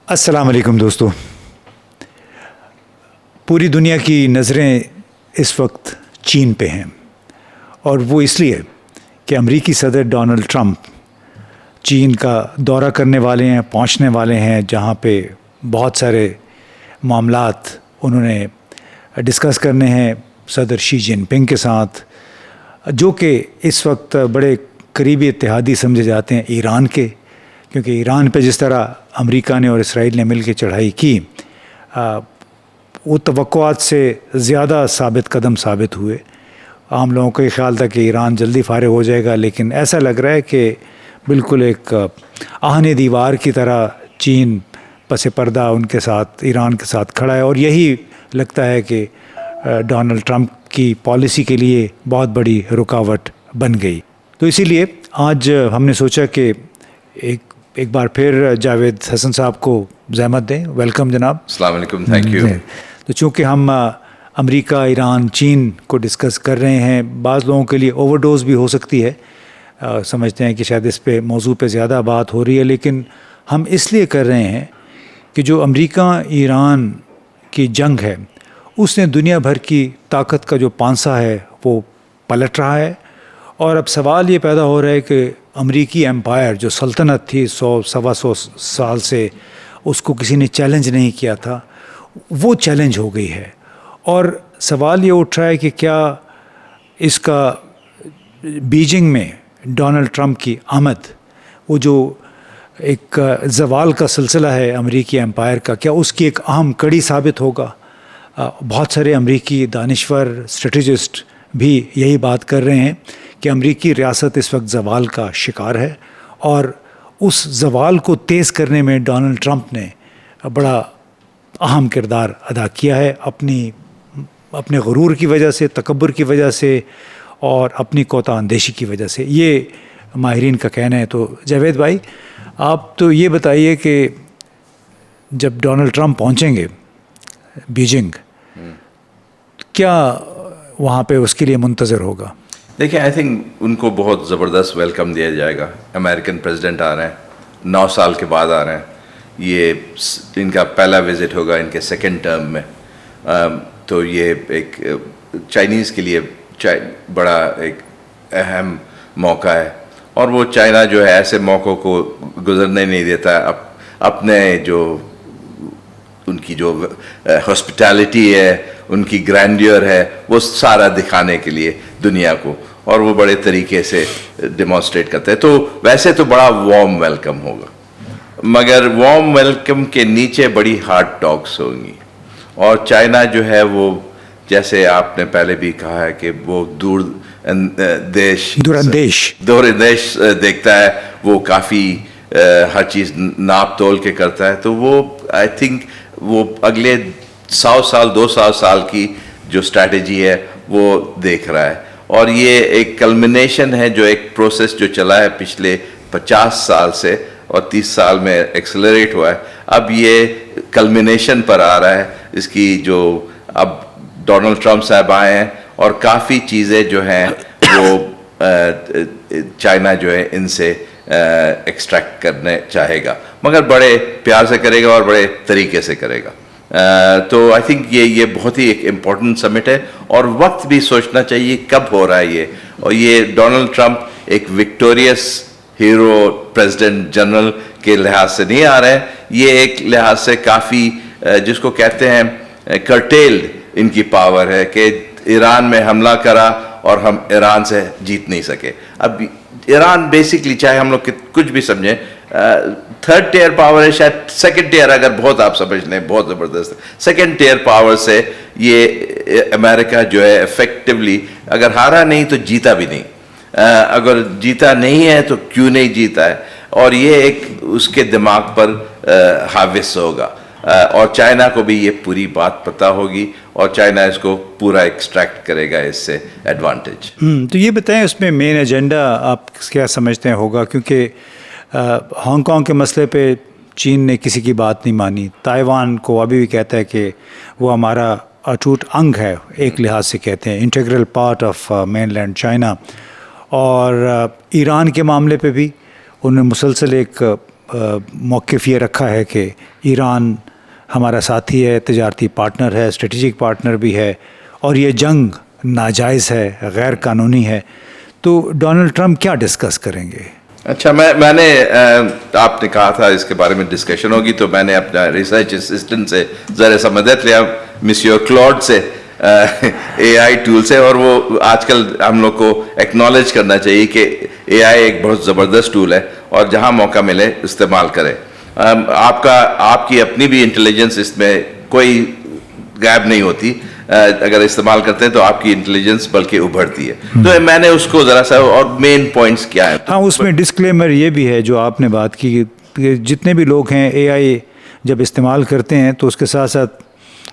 السلام علیکم دوستو. پوری دنیا کی نظریں اس وقت چین پہ ہیں، اور وہ اس لیے کہ امریکی صدر ڈونلڈ ٹرمپ چین کا دورہ کرنے والے ہیں، پہنچنے والے ہیں، جہاں پہ بہت سارے معاملات انہوں نے ڈسکس کرنے ہیں صدر شی جن پنگ کے ساتھ، جو کہ اس وقت بڑے قریبی اتحادی سمجھے جاتے ہیں ایران کے، کیونکہ ایران پہ جس طرح امریکہ نے اور اسرائیل نے مل کے چڑھائی کی، وہ توقعات سے زیادہ ثابت قدم ثابت ہوئے. عام لوگوں کا یہ خیال تھا کہ ایران جلدی فارغ ہو جائے گا، لیکن ایسا لگ رہا ہے کہ بالکل ایک آہنِ دیوار کی طرح چین پس پردہ ان کے ساتھ، ایران کے ساتھ کھڑا ہے، اور یہی لگتا ہے کہ ڈونلڈ ٹرمپ کی پالیسی کے لیے بہت بڑی رکاوٹ بن گئی. تو اسی لیے آج ہم نے سوچا کہ ایک بار پھر جاوید حسن صاحب کو زحمت دیں. ویلکم جناب. السلام علیکم. Thank you. تو چونکہ ہم امریکہ، ایران، چین کو ڈسکس کر رہے ہیں، بعض لوگوں کے لیے اوور ڈوز بھی ہو سکتی ہے، سمجھتے ہیں کہ شاید اس پہ موضوع پہ زیادہ بات ہو رہی ہے، لیکن ہم اس لیے کر رہے ہیں کہ جو امریکہ ایران کی جنگ ہے، اس نے دنیا بھر کی طاقت کا جو پانسا ہے وہ پلٹ رہا ہے. اور اب سوال یہ پیدا ہو رہا ہے کہ امریکی ایمپائر جو سلطنت تھی 100-125 سال سے، اس کو کسی نے چیلنج نہیں کیا تھا، وہ چیلنج ہو گئی ہے. اور سوال یہ اٹھ رہا ہے کہ کیا اس کا بیجنگ میں ڈونلڈ ٹرمپ کی آمد، وہ جو ایک زوال کا سلسلہ ہے امریکی ایمپائر کا، کیا اس کی ایک اہم کڑی ثابت ہوگا؟ بہت سارے امریکی دانشور، اسٹریٹجسٹ بھی یہی بات کر رہے ہیں کہ امریکی ریاست اس وقت زوال کا شکار ہے، اور اس زوال کو تیز کرنے میں ڈونلڈ ٹرمپ نے بڑا اہم کردار ادا کیا ہے، اپنے غرور کی وجہ سے، تکبر کی وجہ سے، اور اپنی کوتاہ اندیشی کی وجہ سے. یہ ماہرین کا کہنا ہے. تو جاوید بھائی، آپ تو یہ بتائیے کہ جب ڈونلڈ ٹرمپ پہنچیں گے بیجنگ، کیا وہاں پہ اس کے لیے منتظر ہوگا؟ دیکھیں، آئی تھنک ان کو بہت زبردست ویلکم دیا جائے گا. امریکن پریزیڈنٹ آ رہے ہیں، 9 سال کے بعد آ رہے ہیں. یہ ان کا پہلا وزٹ ہوگا ان کے سیکنڈ ٹرم میں. تو یہ ایک چائنیز کے لیے بڑا ایک اہم موقع ہے، اور وہ چائنا جو ہے ایسے موقعوں کو گزرنے نہیں دیتا. اپنے جو ان کی جو ہاسپٹیلٹی ہے، ان کی گرینڈیور ہے، وہ سارا دکھانے کے لیے دنیا کو، اور وہ بڑے طریقے سے ڈیمانسٹریٹ کرتے ہیں. تو ویسے تو بڑا وارم ویلکم ہوگا، مگر وارم ویلکم کے نیچے بڑی ہارڈ ٹاکس ہوں گی. اور چائنا جو ہے وہ، جیسے آپ نے پہلے بھی کہا ہے کہ وہ دور اندیش دیکھتا ہے، وہ کافی ہر چیز ناپ تول کے کرتا ہے. تو وہ آئی تھنک وہ اگلے 100 سال 200 سال کی جو اسٹریٹجی ہے وہ دیکھ رہا ہے. اور یہ ایک کلمنیشن ہے، جو ایک پروسیس جو چلا ہے پچھلے 50 سال سے، اور 30 سال میں ایکسلریٹ ہوا ہے. اب یہ کلمنیشن پر آ رہا ہے اس کی، جو اب ڈونلڈ ٹرمپ صاحب آئے ہیں، اور کافی چیزیں جو ہیں وہ چائنا جو ہے ان سے ایکسٹریکٹ کرنے چاہے گا، مگر بڑے پیار سے کرے گا اور بڑے طریقے سے کرے گا. تو آئی تھنک یہ بہت ہی ایک امپورٹنٹ سمٹ ہے، اور وقت بھی سوچنا چاہیے کب ہو رہا ہے یہ. اور یہ ڈونلڈ ٹرمپ ایک وکٹوریس ہیرو پریزیڈنٹ جنرل کے لحاظ سے نہیں آ رہے ہیں، یہ ایک لحاظ سے کافی جس کو کہتے ہیں کرٹیلڈ ان کی پاور ہے، کہ ایران میں حملہ کرا اور ہم ایران سے جیت نہیں سکے. اب ایران بیسکلی، چاہے ہم لوگ کچھ بھی سمجھیں، 3rd ٹیئر پاور ہے، شاید 2nd ٹیئر اگر بہت آپ سمجھ لیں بہت زبردست ہے. 2nd ٹیئر پاور سے یہ امریکہ جو ہے افیکٹولی اگر ہارا نہیں تو جیتا بھی نہیں. اگر جیتا نہیں ہے تو کیوں نہیں جیتا ہے، اور یہ ایک اس کے دماغ پر حاوث ہوگا. اور چائنا کو بھی یہ پوری بات پتہ ہوگی، اور چائنا اس کو پورا ایکسٹریکٹ کرے گا اس سے ایڈوانٹیج. تو یہ بتائیں اس میں مین ایجنڈا آپ کیا سمجھتے ہیں ہوگا؟ کیونکہ ہانگ کانگ کے مسئلے پہ چین نے کسی کی بات نہیں مانی. تائیوان کو ابھی بھی کہتا ہے کہ وہ ہمارا اٹوٹ انگ ہے، ایک لحاظ سے کہتے ہیں integral part of mainland China. اور ایران کے معاملے پہ بھی انہوں نے مسلسل ایک موقف یہ رکھا ہے کہ ایران ہمارا ساتھی ہے, تجارتی پارٹنر ہے, اسٹریٹجک پارٹنر بھی ہے, اور یہ جنگ ناجائز ہے, غیر قانونی ہے. تو ڈونلڈ ٹرمپ کیا ڈسکس کریں گے؟ اچھا, میں نے آپ نے کہا تھا اس کے بارے میں ڈسکشن ہوگی, تو میں نے اپنا ریسرچ اسسٹنٹ سے ذرا سا مدد لیا, مسیو کلوڈ سے, اے آئی ٹول سے. اور وہ آج کل ہم لوگ کو ایکنالج کرنا چاہیے کہ اے آئی ایک بہت زبردست ٹول ہے, اور جہاں موقع ملے استعمال کرے. آپ کی اپنی بھی انٹیلیجنس اس میں کوئی غائب نہیں ہوتی, اگر استعمال کرتے ہیں تو آپ کی انٹیلیجنس بلکہ ابھرتی ہے. تو میں نے اس کو ذرا سا, اور مین پوائنٹس کیا ہے. ہاں, اس میں ڈسکلیمر یہ بھی ہے جو آپ نے بات کی کہ جتنے بھی لوگ ہیں اے آئی جب استعمال کرتے ہیں تو اس کے ساتھ ساتھ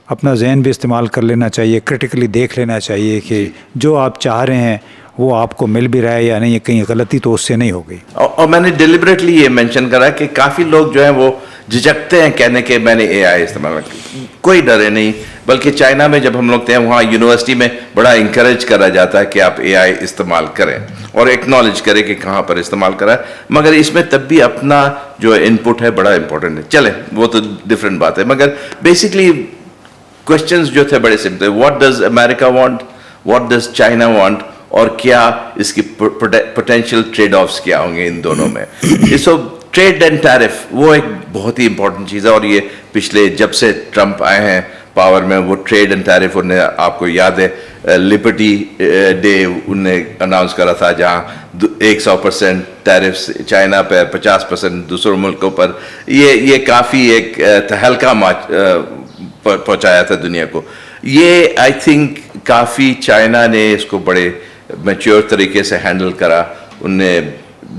اپنا ذہن بھی استعمال کر لینا چاہیے, کرٹیکلی دیکھ لینا چاہیے کہ جو آپ چاہ رہے ہیں وہ آپ کو مل بھی رہا ہے یا نہیں, کہیں غلطی تو اس سے نہیں ہو گئی. اور میں نے ڈیلیبریٹلی یہ مینشن کرا کہ کافی لوگ جو ہیں وہ جھجکتے ہیں کہنے کہ میں نے اے آئی استعمال کیا. کوئی ڈرے نہیں, بلکہ چائنا میں جب ہم لوگ تھے وہاں یونیورسٹی میں بڑا انکریج کرا جاتا ہے کہ آپ اے آئی استعمال کریں اور ایکنالج کریں کہ کہاں پر استعمال کرا ہے, مگر اس میں تب بھی اپنا جو انپٹ ہے بڑا امپورٹنٹ ہے. چلیں وہ تو ڈفرینٹ بات ہے, مگر بیسکلی کوشچنز جو تھے بڑے simple. What does America want, what does China want, اور کیا اس کی پوٹینشیل ٹریڈ آفس کیا ہوں گے ان دونوں میں. سو ٹریڈ اینڈ ٹیرف وہ ایک بہت ہی امپورٹنٹ چیز ہے, اور یہ پچھلے جب سے ٹرمپ آئے ہیں پاور میں, وہ ٹریڈ اینڈ ٹیرف انہیں آپ کو یاد ہے لبرٹی ڈے انہوں نے اناؤنس کرا تھا, جہاں 100% ٹیرفس چائنا پہ, 50% دوسروں ملکوں پر. یہ کافی ایک تہلکہ پہنچایا تھا دنیا کو. یہ آئی تھنک کافی چائنا نے اس کو بڑے میچور طریقے سے ہینڈل کرا. ان نے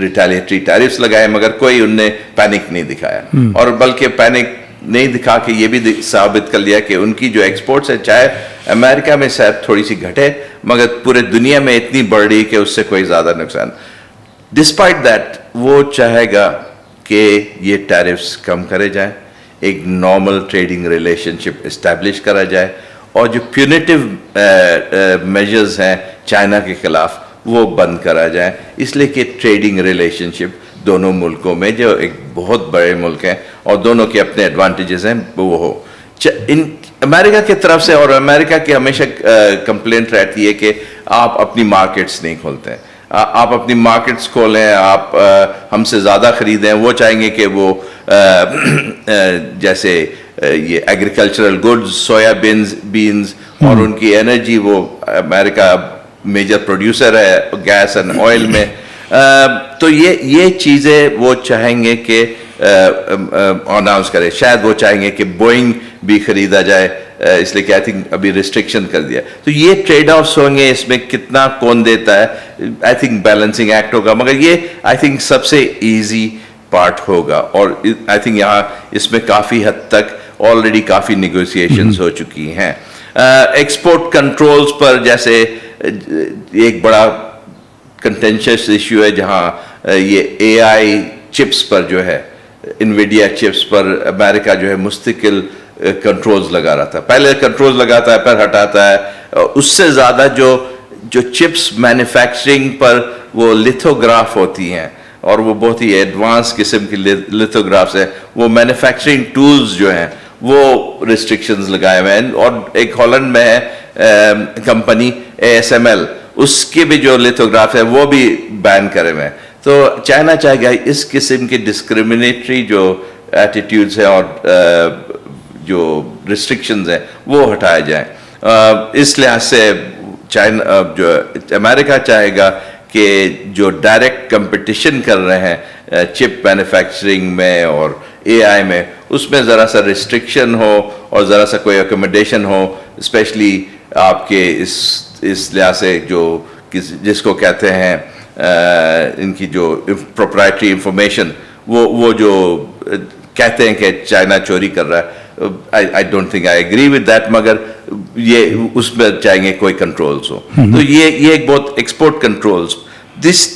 ریٹیلیٹری ٹیرفس لگائے, مگر کوئی ان نے پینک نہیں دکھایا, اور بلکہ پینک نہیں دکھا کے یہ بھی ثابت کر لیا کہ ان کی جو ایکسپورٹس ہے, چاہے امریکہ میں شاید تھوڑی سی گھٹے, مگر پورے دنیا میں اتنی بڑھ رہی کہ اس سے کوئی زیادہ نقصان. ڈسپائٹ دیٹ وہ چاہے گا کہ یہ ٹیرفس کم کرے جائیں, ایک نارمل ٹریڈنگ ریلیشن شپ اسٹیبلش کرا جائے, اور جو پیونیٹیو میجرز ہیں چائنا کے خلاف وہ بند کرا جائیں, اس لیے کہ ٹریڈنگ ریلیشن شپ دونوں ملکوں میں جو ایک بہت بڑے ملک ہیں اور دونوں کے اپنے ایڈوانٹیجز ہیں وہ ہو. امریکہ کی طرف سے, اور امریکہ کی ہمیشہ کمپلینٹ رہتی ہے کہ آپ اپنی مارکیٹس نہیں کھولتے ہیں. آپ اپنی مارکیٹس کھولیں, آپ ہم سے زیادہ خریدیں. وہ چاہیں گے کہ وہ جیسے یہ ایگریکلچرل گڈز, سویا بینز اور ان کی انرجی, وہ امریکہ میجر پروڈیوسر ہے گیس اینڈ آئل میں, تو یہ چیزیں وہ چاہیں گے کہ اناؤنس کرے. شاید وہ چاہیں گے کہ بوئنگ بھی خریدا جائے, اس لیے کہ آئی تھنک ابھی ریسٹرکشن کر دیا. تو یہ ٹریڈ آفس ہوں گے, اس میں کتنا کون دیتا ہے, آئی تھنک بیلنسنگ ایکٹ ہوگا, مگر یہ آئی تھنک سب سے ایزی پارٹ ہوگا. اور آئی تھنک یہاں اس میں کافی حد تک آلریڈی کافی نیگوسیشنز ہو چکی ہیں. ایکسپورٹ کنٹرولز پر جیسے ایک بڑا کنٹینشس ایشو ہے, جہاں یہ اے آئی چپس پر جو ہے, انویڈیا چپس پر امریکہ جو ہے مستقل کنٹرولز لگا رہا تھا. پہلے کنٹرولز لگاتا ہے پھر ہٹاتا ہے. اس سے زیادہ جو چپس مینوفیکچرنگ پر وہ لتھوگراف ہوتی ہیں, اور وہ بہت ہی ایڈوانس قسم کی لتھوگرافس ہیں, وہ مینوفیکچرنگ ٹولز جو ہیں وہ ریسٹرکشنز لگائے ہوئے ہیں. اور ایک ہالینڈ میں ہے کمپنی ASML, اس کے بھی جو لتھوگراف ہے وہ بھی بین کرے ہوئے ہیں. تو چائنا چاہے گا اس قسم کی ڈسکریمنیٹری جو ایٹیٹیوڈز ہیں اور جو ریسٹرکشنز ہیں وہ ہٹائے جائیں. اس لحاظ سے چائنا جو امریکہ چاہے گا کہ جو ڈائریکٹ کمپٹیشن کر رہے ہیں چپ مینوفیکچرنگ میں اور اے آئی میں, اس میں ذرا سا ریسٹرکشن ہو اور ذرا سا کوئی اکوموڈیشن ہو, اسپیشلی آپ کے اس لحاظ سے جو جس کو کہتے ہیں ان کی جو پروپرائٹری انفارمیشن, وہ جو کہتے ہیں کہ چائنا چوری کر رہا ہے. I don't think I agree with that, مگر یہ اس میں چاہیں گے کوئی کنٹرولز ہو. تو یہ ایک بہت ایکسپورٹ کنٹرولز.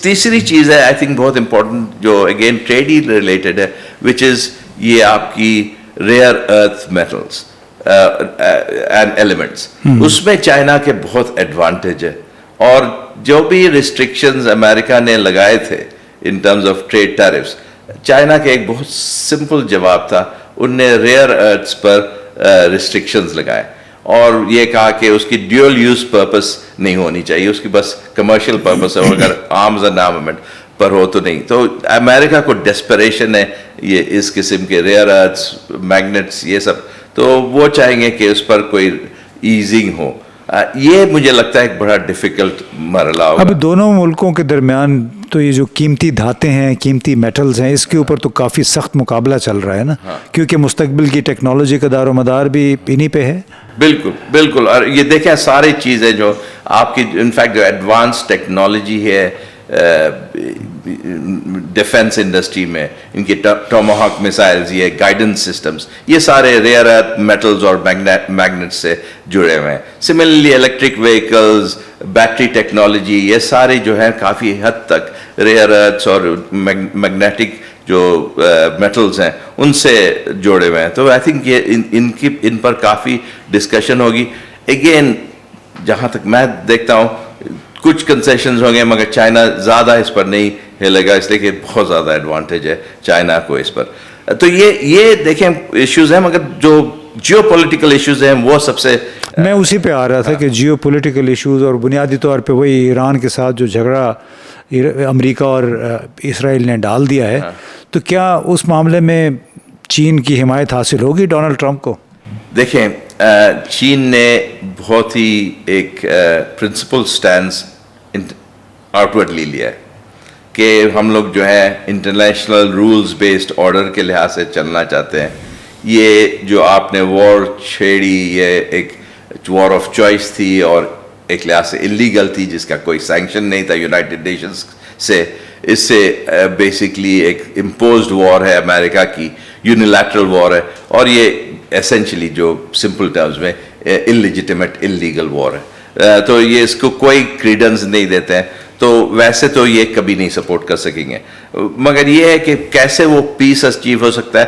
تیسری چیز ہے آئی تھنک بہت امپورٹنٹ, جو اگین ٹریڈ ہی ریلیٹڈ ہے, وچ از یہ آپ کی rare earth metals and elements. اس میں چائنا کے بہت ایڈوانٹیج ہے, اور جو بھی ریسٹرکشنز امریکہ نے لگائے تھے ان terms of trade tariffs, China کا ایک بہت سمپل جواب تھا. ان نے ریئر ارتھس پر ریسٹرکشنز لگائے اور یہ کہا کہ اس کی ڈیول یوز پرپس نہیں ہونی چاہیے, اس کی بس کمرشل پرپس ہے, اور اگر آرمز اینڈ آرمامنٹ پر ہو تو نہیں. تو امریکہ کو ڈیسپریشن ہے یہ اس قسم کے ریئر ارتھس, میگنیٹس, یہ سب, تو وہ چاہیں گے کہ اس پر کوئی ایزنگ ہو. یہ مجھے لگتا ہے ایک بڑا ڈیفیکلٹ مرحلہ ہوگا. اب دونوں ملکوں کے درمیان تو یہ جو قیمتی دھاتیں ہیں, قیمتی میٹلز ہیں, اس کے اوپر تو کافی سخت مقابلہ چل رہا ہے نا, کیونکہ مستقبل کی ٹیکنالوجی کا دار و مدار بھی انہی پہ ہے. بالکل بالکل. اور یہ دیکھیں ساری چیزیں جو آپ کی انفیکٹ جو ایڈوانس ٹیکنالوجی ہے ڈیفنس انڈسٹری میں, ان کی ٹوماہاک میسائلز, یہ گائیڈنس سسٹمز, یہ سارے ریئر ارتھ میٹلز اور میگنیٹس سے جڑے ہوئے ہیں. Similarly electric vehicles, battery technology, یہ سارے جو ہیں کافی حد تک ریئر ارتھس اور میگنیٹک جو میٹلز ہیں ان سے جوڑے ہوئے ہیں. تو آئی تھنک یہ ان پر کافی ڈسکشن ہوگی. اگین جہاں تک میں دیکھتا ہوں کچھ کنسیشنز ہوں گے, مگر چائنا زیادہ اس پر نہیں ہلے گا, اس لیے کہ بہت زیادہ ایڈوانٹیج ہے چائنا کو اس پر. تو یہ دیکھیں ایشوز ہیں, مگر جو جیو پولیٹیکل ایشوز ہیں وہ سب سے, میں اسی پہ آ رہا تھا کہ جیو پولیٹیکل ایشوز اور بنیادی طور پہ وہی ایران کے ساتھ جو جھگڑا امریکہ اور اسرائیل نے ڈال دیا ہے, تو کیا اس معاملے میں چین کی حمایت حاصل ہوگی ڈونلڈ ٹرمپ کو؟ دیکھیں چین نے بہت ہی ایک پرنسپل سٹینس آؤٹ ورڈلی لیا ہے کہ ہم لوگ جو ہے انٹرنیشنل رولز بیسڈ آرڈر کے لحاظ سے چلنا چاہتے ہیں. یہ جو آپ نے وار چھیڑی, یہ ایک وار آف چوائس تھی اور ایک لحاظ سے انلیگل تھی, جس کا کوئی سینکشن نہیں تھا یونائٹڈ نیشنز سے. اس سے بیسکلی ایک امپوزڈ وار ہے امریکہ کی, یونیلیٹرل وار ہے, اور یہ ایسنشلی جو سمپل ٹرمز میں انلیجیٹیمیٹ انلیگل وار ہے. تو یہ اس کو کوئی کریڈنس نہیں دیتے ہیں, تو ویسے تو یہ کبھی نہیں سپورٹ کر سکیں گے. مگر یہ ہے کہ کیسے وہ پیس اچیو ہو سکتا ہے,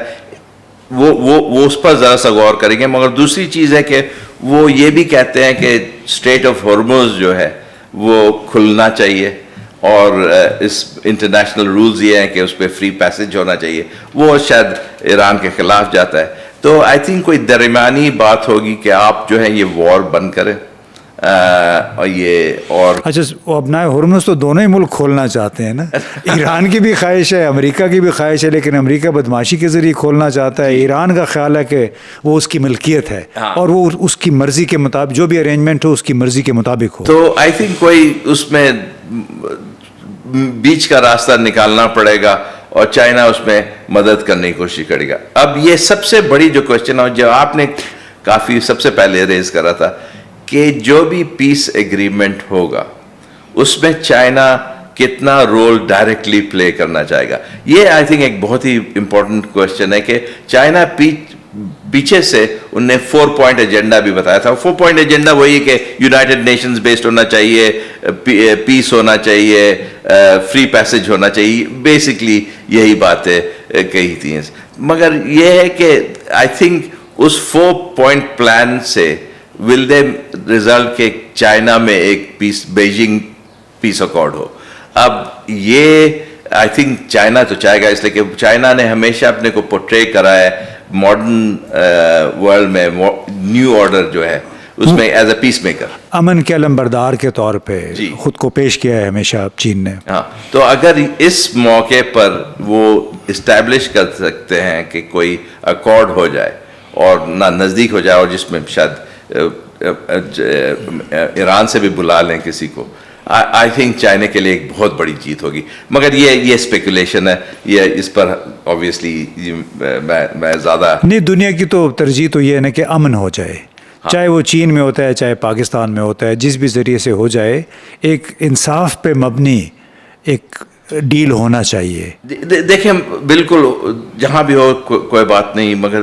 وہ اس پر ذرا سا غور کریں گے. مگر دوسری چیز ہے کہ وہ یہ بھی کہتے ہیں کہ اسٹریٹ آف ہارموز جو ہے وہ کھلنا چاہیے, اور اس انٹرنیشنل رولز یہ ہیں کہ اس پہ فری پیسج ہونا چاہیے. وہ شاید ایران کے خلاف جاتا ہے. تو آئی تھنک کوئی درمیانی بات ہوگی کہ آپ جو ہے یہ وار بند کریں, اور اچھا, اپنا ہرمز تو دونوں ہی ملک کھولنا چاہتے ہیں نا. ایران کی بھی خواہش ہے, امریکہ کی بھی خواہش ہے, لیکن امریکہ بدماشی کے ذریعے کھولنا چاہتا ہے. ایران کا خیال ہے کہ وہ اس کی ملکیت ہے اور وہ اس کی مرضی کے مطابق جو بھی ارینجمنٹ ہو اس کی مرضی کے مطابق ہو. تو آئی تھنک کوئی اس میں بیچ کا راستہ نکالنا پڑے گا, اور چائنا اس میں مدد کرنے کی کوشش کرے گا. اب یہ سب سے بڑی جو کوشچن ہے جو آپ نے کافی سب سے پہلے ریز کرا تھا کہ جو بھی پیس ایگریمنٹ ہوگا اس میں چائنا کتنا رول ڈائریکٹلی پلے کرنا چاہے گا. یہ آئی تھنک ایک بہت ہی امپورٹنٹ کوشچن ہے کہ چائنا پیچھے سے ان نے 4 پوائنٹ ایجنڈا بھی بتایا تھا. 4 پوائنٹ ایجنڈا وہی کہ یونائٹڈ نیشنز بیسڈ ہونا چاہیے, پیس ہونا چاہیے, فری پیسج ہونا چاہیے, بیسکلی یہی باتیں کہی تھیں. مگر یہ ہے کہ آئی تھنک اس 4 پوائنٹ پلان سے ول دے ریزلٹ کہ چائنا میں ایک پیس, بیجنگ پیس اکارڈ ہو. اب یہ آئی تھنک چائنا تو چاہے گا, اس لیے کہ چائنا نے ہمیشہ اپنے کو پورٹری کرا ہے ماڈرن ورلڈ میں نیو آرڈر جو ہے اس میں ایز اے پیس میکر, امن کے علمبردار کے طور پہ خود کو پیش کیا ہے ہمیشہ چین نے. ہاں, تو اگر اس موقع پر وہ اسٹیبلش کر سکتے ہیں کہ کوئی اکارڈ ہو جائے اور نہ نزدیک ہو جائے, اور جس میں شاید ایران سے بھی بلا لیں کسی کو, آئی تھنک چائنا کے لیے ایک بہت بڑی جیت ہوگی. مگر یہ اسپیکولیشن ہے, یہ اس پر آبویسلی میں زیادہ نہیں. دنیا کی تو ترجیح تو یہ ہے نا کہ امن ہو جائے, چاہے وہ چین میں ہوتا ہے چاہے پاکستان میں ہوتا ہے, جس بھی ذریعے سے ہو جائے ایک انصاف پہ مبنی ایک ڈیل ہونا چاہیے. دیکھیں بالکل جہاں بھی ہو کوئی بات نہیں, مگر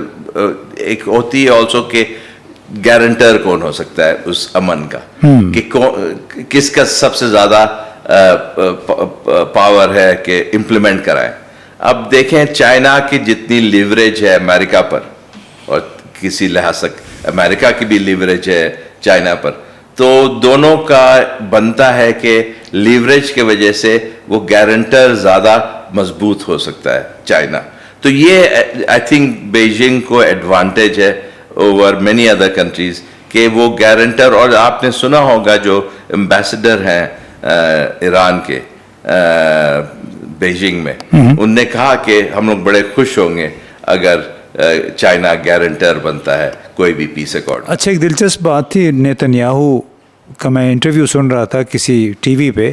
ایک ہوتی ہے آلسو کہ گارنٹر کون ہو سکتا ہے اس امن کا, کہ کس کا سب سے زیادہ پاور ہے کہ امپلیمنٹ کرائے. اب دیکھیں چائنا کی جتنی لیوریج ہے امریکہ پر, اور کسی لحاظ تک امریکہ کی بھی لیوریج ہے چائنا پر, تو دونوں کا بنتا ہے کہ لیوریج کی وجہ سے وہ گارنٹر زیادہ مضبوط ہو سکتا ہے چائنا. تو یہ آئی تھنک بیجنگ کو ایڈوانٹیج ہے اوور مینی ادر کنٹریز کہ وہ گارنٹر. اور آپ نے سنا ہوگا جو امبیسڈر ہیں ایران کے بیجنگ میں, ان نے کہا کہ ہم لوگ بڑے خوش ہوں گے اگر چائنا گارنٹر بنتا ہے کوئی بھی پیس ایکارڈ. اچھا, ایک دلچسپ بات تھی, نیتنیاہو کا میں انٹرویو سن رہا تھا کسی ٹی وی پہ,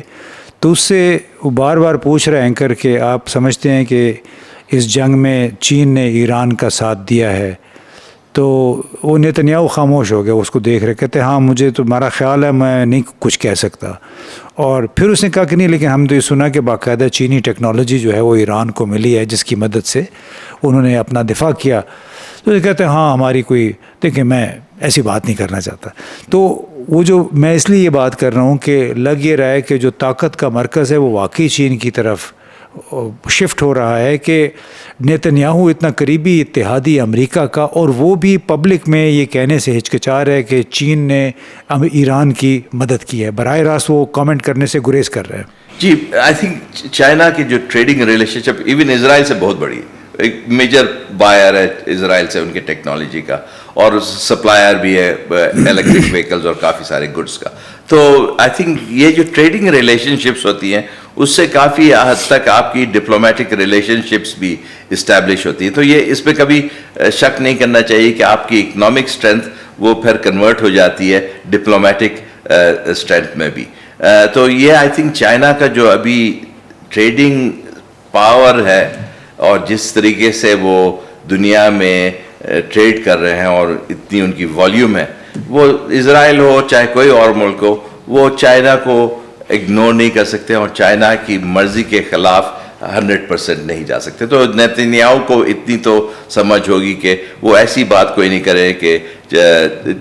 تو اس سے وہ بار بار پوچھ رہا اینکر کہ آپ سمجھتے ہیں کہ اس جنگ میں چین نے ایران کا ساتھ دیا ہے؟ تو وہ نیتنیاہو خاموش ہو گیا, اس کو دیکھ رہے, کہتے ہاں مجھے تو تمہارا خیال ہے, میں نہیں کچھ کہہ سکتا. اور پھر اس نے کہا کہ نہیں, لیکن ہم تو یہ سنا کہ باقاعدہ چینی ٹیکنالوجی جو ہے وہ ایران کو ملی ہے جس کی مدد سے انہوں نے اپنا دفاع کیا. تو یہ کہتے ہیں ہاں ہماری کوئی, دیکھیں میں ایسی بات نہیں کرنا چاہتا. تو وہ جو میں اس لیے یہ بات کر رہا ہوں کہ لگ یہ رہا ہے کہ جو طاقت کا مرکز ہے وہ واقعی چین کی طرف شفٹ ہو رہا ہے, کہ نیتنیاہو اتنا قریبی اتحادی امریکہ کا, اور وہ بھی پبلک میں یہ کہنے سے ہچکچا رہا ہے کہ چین نے ایران کی مدد کی ہے. براہ راست وہ کامنٹ کرنے سے گریز کر رہے ہیں. جی, آئی تھنک چائنا کی جو ٹریڈنگ ریلیشن شپ ایون اسرائیل سے بہت بڑی ہے, ایک میجر بائر ہے اسرائیل سے ان کے ٹیکنالوجی کا, اور سپلائر بھی ہے الیکٹرک وہیکلز اور کافی سارے گڈس کا. تو آئی تھنک یہ جو ٹریڈنگ ریلیشن شپس ہوتی ہیں اس سے کافی حد تک آپ کی ڈپلومیٹک ریلیشن شپس بھی اسٹیبلش ہوتی ہیں. تو یہ اس پہ کبھی شک نہیں کرنا چاہیے کہ آپ کی اکنامک اسٹرینتھ وہ پھر کنورٹ ہو جاتی ہے ڈپلومیٹک اسٹرینتھ میں بھی. تو یہ آئی تھنک چائنا کا جو ابھی ٹریڈنگ پاور ہے اور جس طریقے سے وہ دنیا میں ٹریڈ کر رہے ہیں اور اتنی ان کی والیوم ہے, وہ اسرائیل ہو چاہے کوئی اور ملک ہو, وہ چائنا کو اگنور نہیں کر سکتے اور چائنا کی مرضی کے خلاف 100% نہیں جا سکتے. تو نیتنیاہو کو اتنی تو سمجھ ہوگی کہ وہ ایسی بات کوئی نہیں کرے کہ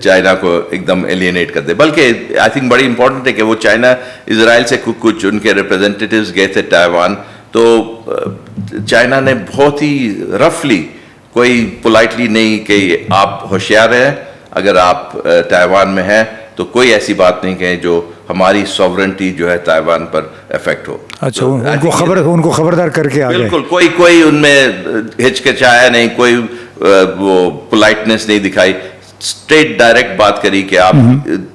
چائنا کو ایک دم ایلینیٹ کر دے. بلکہ آئی تھنک بڑی امپورٹنٹ ہے کہ وہ چائنا اسرائیل سے کچھ ان کے ریپرزینٹیٹیوز گئے تھے تائیوان, تو چائنا نے بہت ہی رفلی, کوئی پولائٹلی نہیں کہ آپ ہوشیار رہیں, اگر آپ تائیوان میں ہیں تو کوئی ایسی بات نہیں کہیں جو ہماری سوورنٹی جو ہے تائیوان پر افیکٹ ہو. اچھا, ان کو خبردار کر کے آگے بالکل کوئی ان میں ہچکچایا نہیں, کوئی وہ پولائٹنس نہیں دکھائی, اسٹریٹ ڈائریکٹ بات کری کہ آپ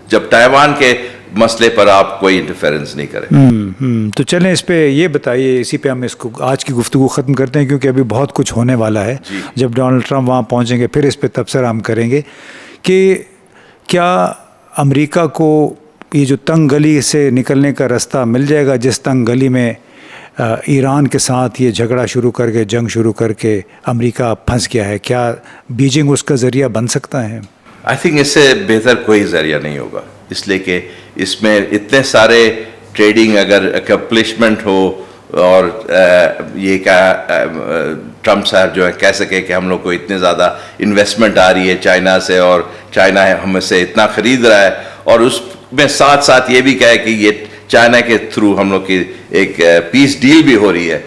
جب تائیوان کے مسئلے پر آپ کوئی انٹرفیرنس نہیں کریں. تو چلیں اس پہ یہ بتائیے, اسی پہ ہم اس کو آج کی گفتگو ختم کرتے ہیں کیونکہ ابھی بہت کچھ ہونے والا ہے. جب ڈونلڈ ٹرمپ وہاں پہنچیں گے پھر اس پہ تبصرہ ہم کریں گے کہ کیا امریکہ کو یہ جو تنگ گلی سے نکلنے کا رستہ مل جائے گا, جس تنگ گلی میں ایران کے ساتھ یہ جھگڑا شروع کر کے, جنگ شروع کر کے امریکہ پھنس گیا ہے, کیا بیجنگ اس کا ذریعہ بن سکتا ہے؟ آئی تھنک اس سے بہتر کوئی ذریعہ نہیں ہوگا, اس لیے کہ اس میں اتنے سارے ٹریڈنگ اگر اکمپلشمنٹ ہو اور یہ کیا ٹرمپ صاحب جو ہے کہہ سکے کہ ہم لوگ کو اتنے زیادہ انویسٹمنٹ آ رہی ہے چائنا سے اور چائنا ہم سے اتنا خرید رہا ہے, اور اس میں ساتھ ساتھ یہ بھی کہے کہ یہ چائنا کے تھرو ہم لوگ کی ایک پیس ڈیل بھی ہو رہی ہے,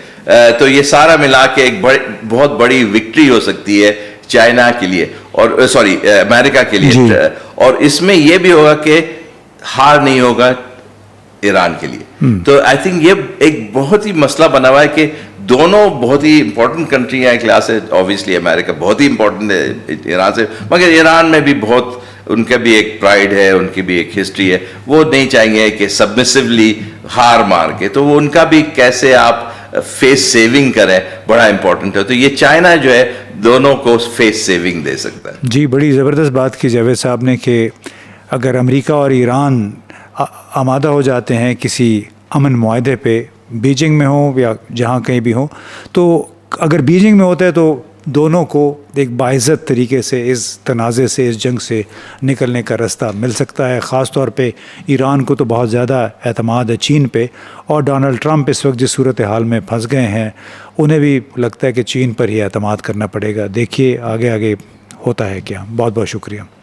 تو یہ سارا ملا کے ایک بہت بڑی وکٹری ہو سکتی ہے چائنا کے لیے, اور امریکہ کے لیے. اور اس میں یہ بھی ہوگا کہ ہار نہیں ہوگا ایران کے لیے. تو آئی تھنک یہ ایک بہت ہی مسئلہ بنا ہوا ہے کہ دونوں بہت ہی امپورٹنٹ کنٹری ہیں کلاس سے, آبویسلی امریکہ بہت ہی امپورٹنٹ ہے ایران سے, مگر ایران میں بھی بہت ان کا بھی ایک پرائڈ ہے, ان کی بھی ایک ہسٹری ہے, وہ نہیں چاہیں گے کہ سبمسولی ہار مار کے, تو وہ ان کا بھی کیسے آپ فیس سیونگ کریں بڑا امپورٹنٹ ہے. تو یہ چائنا جو ہے دونوں کو فیس سیونگ دے سکتا ہے. جی, بڑی زبردست بات کی جاوید صاحب نے کہ اگر امریکہ اور ایران آمادہ ہو جاتے ہیں کسی امن معاہدے پہ, بیجنگ میں ہوں یا جہاں کہیں بھی ہوں, تو اگر بیجنگ میں ہوتا ہے تو دونوں کو ایک باعزت طریقے سے اس تنازع سے, اس جنگ سے نکلنے کا راستہ مل سکتا ہے. خاص طور پہ ایران کو تو بہت زیادہ اعتماد ہے چین پہ, اور ڈونلڈ ٹرمپ اس وقت جس صورتحال میں پھنس گئے ہیں انہیں بھی لگتا ہے کہ چین پر ہی اعتماد کرنا پڑے گا. دیکھیے آگے ہوتا ہے کیا. بہت بہت شکریہ.